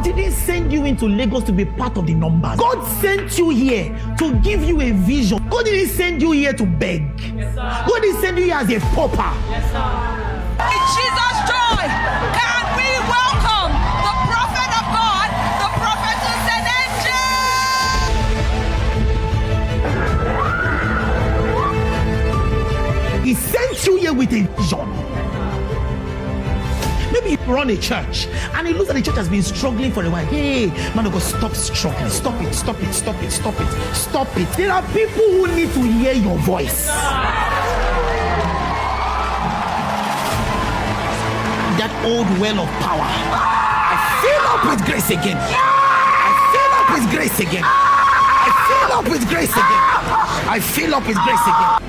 didn't send you into Lagos to be part of the numbers. God sent you here to give you a vision. God didn't send you here to beg. Yes, God didn't send you here as a pauper. Yes, In Jesus' joy, can we welcome the prophet of God, the prophet Angel? He sent you here with a vision. Maybe you run a church and it looks like the church has been struggling for a while. Hey, man of God, stop struggling. Stop it, stop it, stop it, stop it, stop it. There are people who need to hear your voice. That old well of power. I fill up with grace again. I fill up with grace again. I fill up with grace again. I fill up with grace again.